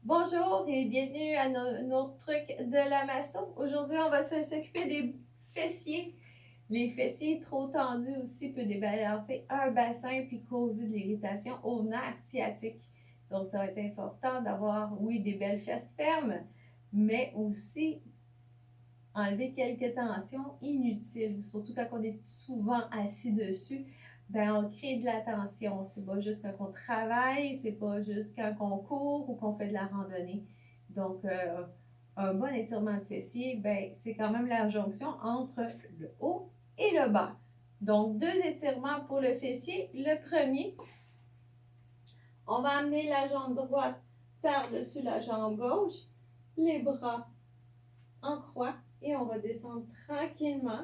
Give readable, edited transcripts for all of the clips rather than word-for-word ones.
Bonjour et bienvenue à notre truc de la masso. Aujourd'hui, on va s'occuper des fessiers. Les fessiers trop tendus aussi peuvent débalancer un bassin puis causer de l'irritation au nerf sciatique. Donc, ça va être important d'avoir, oui, des belles fesses fermes, mais aussi enlever quelques tensions inutiles, surtout quand on est souvent assis dessus. Ben, on crée de la tension. C'est pas juste quand on travaille, c'est pas juste quand on court ou qu'on fait de la randonnée. Donc, un bon étirement de fessier, ben, c'est quand même la jonction entre le haut et le bas. Donc, 2 étirements pour le fessier. Le premier, on va amener la jambe droite par-dessus la jambe gauche, les bras en croix et on va descendre tranquillement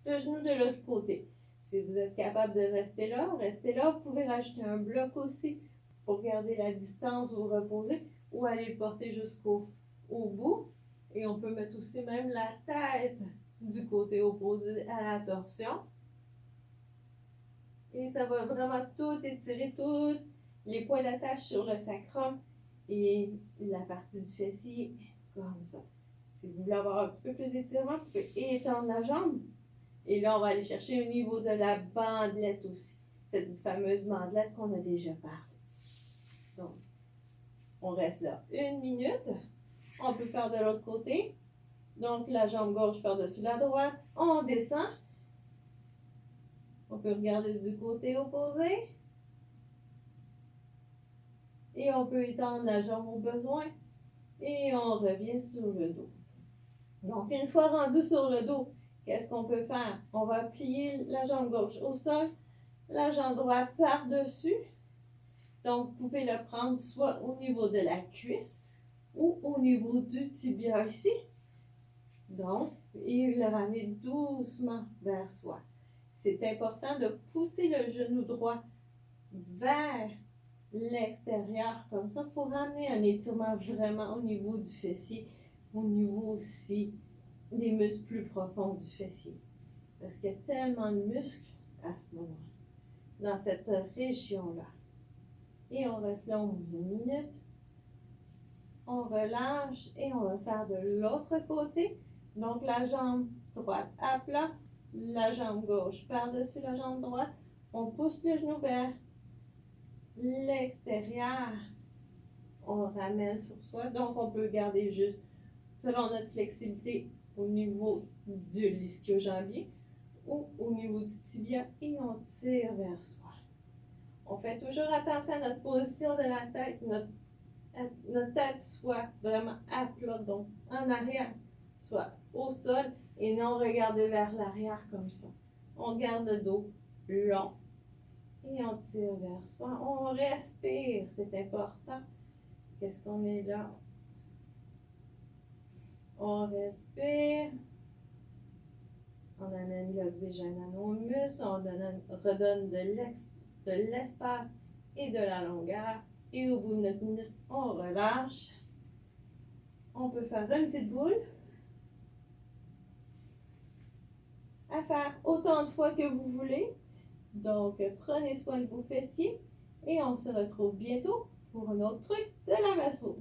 le genou de l'autre côté. Si vous êtes capable de rester là, restez là. Vous pouvez rajouter un bloc aussi pour garder la distance, vous reposer ou aller le porter jusqu'au bout. Et on peut mettre aussi même la tête du côté opposé à la torsion. Et ça va vraiment tout étirer, tous les points d'attache sur le sacrum et la partie du fessier, comme ça. Si vous voulez avoir un petit peu plus d'étirement, vous pouvez étendre la jambe. Et là, on va aller chercher au niveau de la bandelette aussi. Cette fameuse bandelette qu'on a déjà parlé. Donc, on reste là 1 minute. On peut faire de l'autre côté. Donc, la jambe gauche par-dessus la droite. On descend. On peut regarder du côté opposé. Et on peut étendre la jambe au besoin. Et on revient sur le dos. Donc, une fois rendu sur le dos, qu'est-ce qu'on peut faire? On va plier la jambe gauche au sol, la jambe droite par-dessus. Donc, vous pouvez le prendre soit au niveau de la cuisse ou au niveau du tibia ici. Donc, et le ramener doucement vers soi. C'est important de pousser le genou droit vers l'extérieur comme ça pour ramener un étirement vraiment au niveau du fessier, au niveau aussi des muscles plus profonds du fessier. Parce qu'il y a tellement de muscles à ce moment-là, dans cette région-là. Et on reste là 1 minute. On relâche et on va faire de l'autre côté. Donc la jambe droite à plat, la jambe gauche par-dessus la jambe droite. On pousse le genou vers l'extérieur. On ramène sur soi. Donc on peut garder juste, selon notre flexibilité, au niveau de l'ischio-jambier ou au niveau du tibia et on tire vers soi. On fait toujours attention à notre position de la tête, notre tête soit vraiment à plat, donc en arrière, soit au sol et non regarder vers l'arrière comme ça. On garde le dos long et on tire vers soi. On respire, c'est important. Qu'est-ce qu'on est là? On respire. On amène l'oxygène à nos muscles. On redonne de l'espace et de la longueur. Et au bout de 9 minutes, on relâche. On peut faire une petite boule. À faire autant de fois que vous voulez. Donc, prenez soin de vos fessiers. Et on se retrouve bientôt pour un autre truc de la masso.